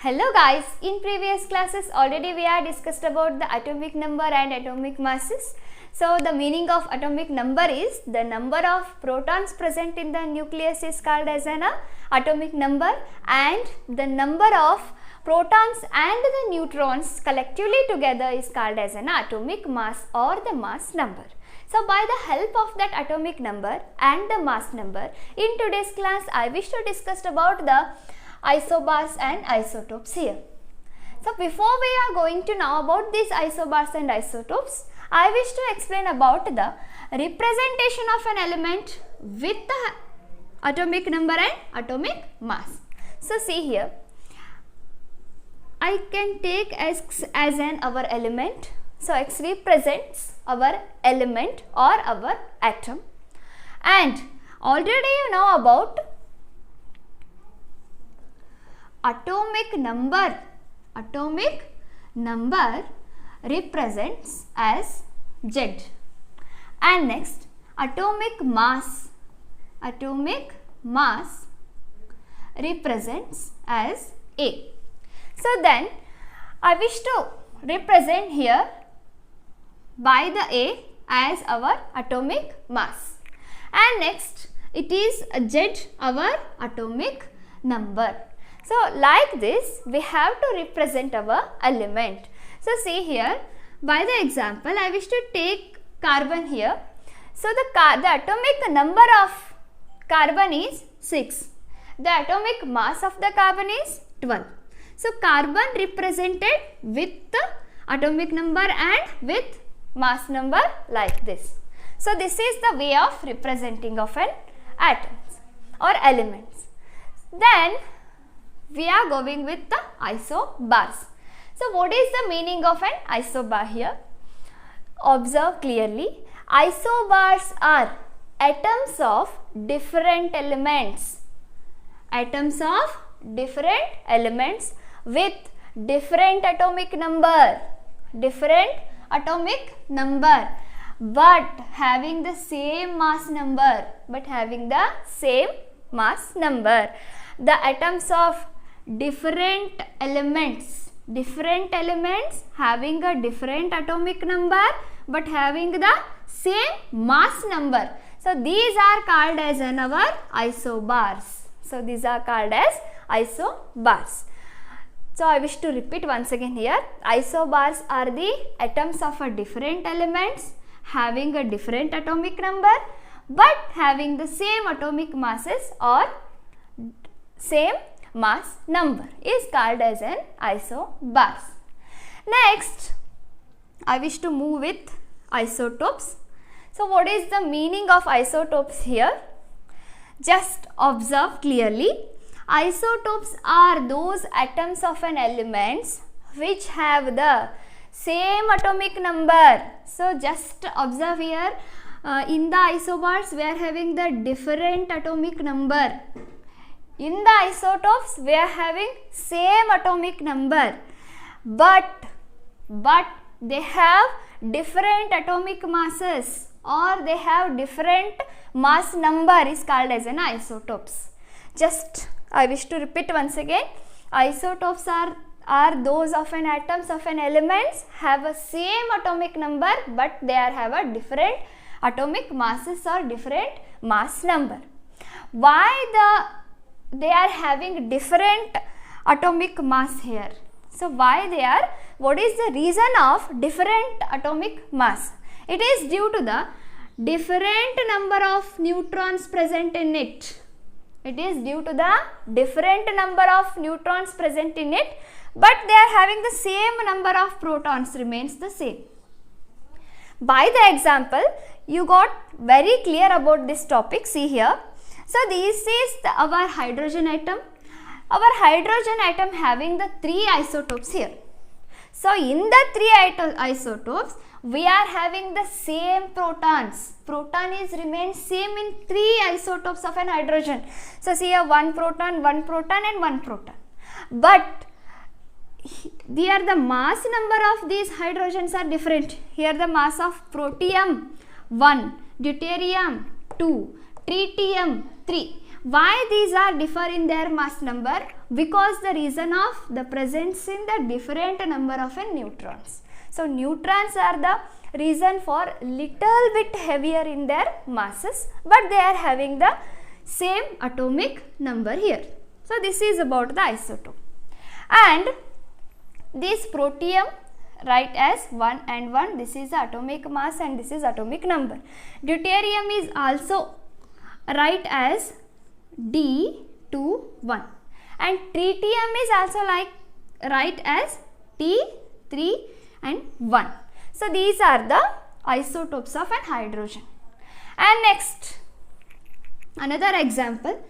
Hello guys, in previous classes already we have discussed about the atomic number and atomic masses. So the meaning of atomic number is the number of protons present in the nucleus is called as an atomic number, and the number of protons and the neutrons collectively together is called as an atomic mass or the mass number. So by the help of that atomic number and the mass number, in today's class I wish to discuss about the isobars and isotopes here. So before we are going to know about these isobars and isotopes, I wish to explain about the representation of an element with the atomic number and atomic mass. So see here, I can take X as our element. So X represents our element or our atom, and already you know about atomic number. Atomic number represents as Z, and next atomic mass. Atomic mass represents as A. So then I wish to represent here by the A as our atomic mass, and next it is Z our atomic number. So like this we have to represent our element. So see here, by the example I wish to take carbon here. So the atomic number of carbon is 6. The atomic mass of the carbon is 12. So carbon represented with the atomic number and with mass number like this. So this is the way of representing of an atoms or elements. Then we are going with the isobars. So what is the meaning of an isobar here? Observe clearly. Isobars are atoms of different elements. Atoms of different elements with different atomic number. Different atomic number, but having the same mass number. The atoms of different elements having a different atomic number but having the same mass number. So these are called as our isobars. So these are called as isobars. So I wish to repeat once again here. Isobars are the atoms of a different elements having a different atomic number but having the same atomic masses or same mass number is called as an isobars. Next, I wish to move with isotopes. So what is the meaning of isotopes here? Just observe clearly. Isotopes are those atoms of an elements which have the same atomic number. So just observe here, in the isobars we are having the different atomic number. In the isotopes we are having same atomic number, but they have different atomic masses or they have different mass number is called as an isotopes. Just I wish to repeat once again. Isotopes are those of an atoms of an elements have a same atomic number but they have a different atomic masses or different mass number. Why they are having different atomic mass here? So why they are? What is the reason of different atomic mass? It is due to the different number of neutrons present in it. It is due to the different number of neutrons present in it, but they are having the same number of protons remains the same. By the example, you got very clear about this topic. See here. So this is our hydrogen atom. Our hydrogen atom having the 3 isotopes here. So in the 3 isotopes, we are having the same protons. Proton is remains same in 3 isotopes of an hydrogen. So see here, 1 proton and 1 proton. But here the mass number of these hydrogens are different. Here the mass of protium 1, deuterium 2, tritium 3. why these are differ in their mass number? Because the reason of the presence in the different number of neutrons. So neutrons are the reason for little bit heavier in their masses, but they are having the same atomic number here. So this is about the isotope. And this protium, write as 1 and 1, this is the atomic mass and this is atomic number. Deuterium is also write as D21, and tritium is also like write as T3 and 1. So these are the isotopes of an hydrogen. And next, another example,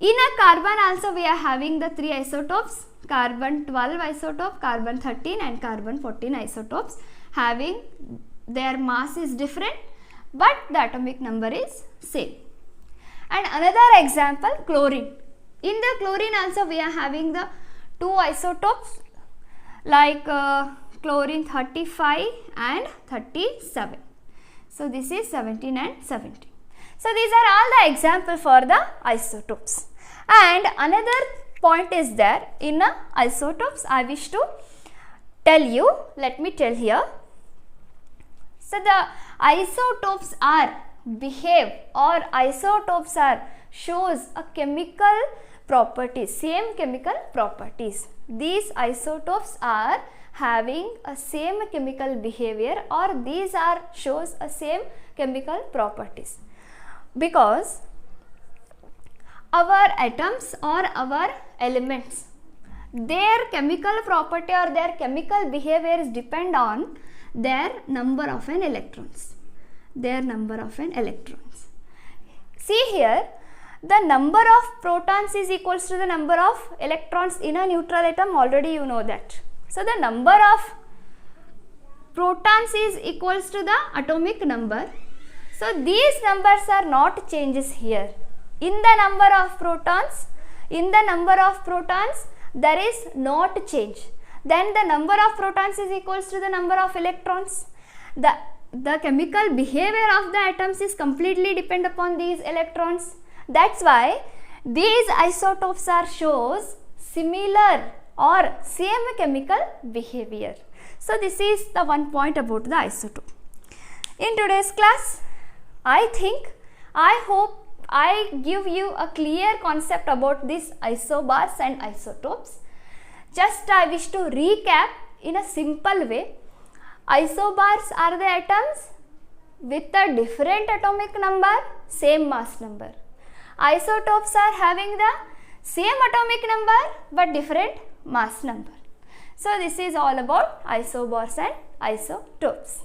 in a carbon also we are having the 3 isotopes, carbon 12 isotope, carbon 13 and carbon 14 isotopes, having their mass is different but the atomic number is same. And another example, chlorine. In the chlorine also we are having the 2 isotopes like chlorine 35 and 37. So this is 17 and 17. So these are all the examples for the isotopes. And another point is there in isotopes I wish to tell you. Let me tell here. So the isotopes are behave, or isotopes are shows a chemical properties, same chemical properties. These isotopes are having a same chemical behavior, or these are shows a same chemical properties, because our atoms or our elements, their chemical property or their chemical behaviors depend on their number of an electrons. Their number of an electrons. See here, the number of protons is equals to the number of electrons in a neutral atom. Already you know that. So the number of protons is equals to the atomic number. So these numbers are not changes here. In the number of protons, there is not change. Then the number of protons is equals to the number of electrons. The chemical behavior of the atoms is completely depend upon these electrons. That's why these isotopes are shows similar or same chemical behavior. So this is the one point about the isotope. In today's class, I hope I give you a clear concept about these isobars and isotopes. Just I wish to recap in a simple way. Isobars are the atoms with a different atomic number, same mass number. Isotopes are having the same atomic number but different mass number. So this is all about isobars and isotopes.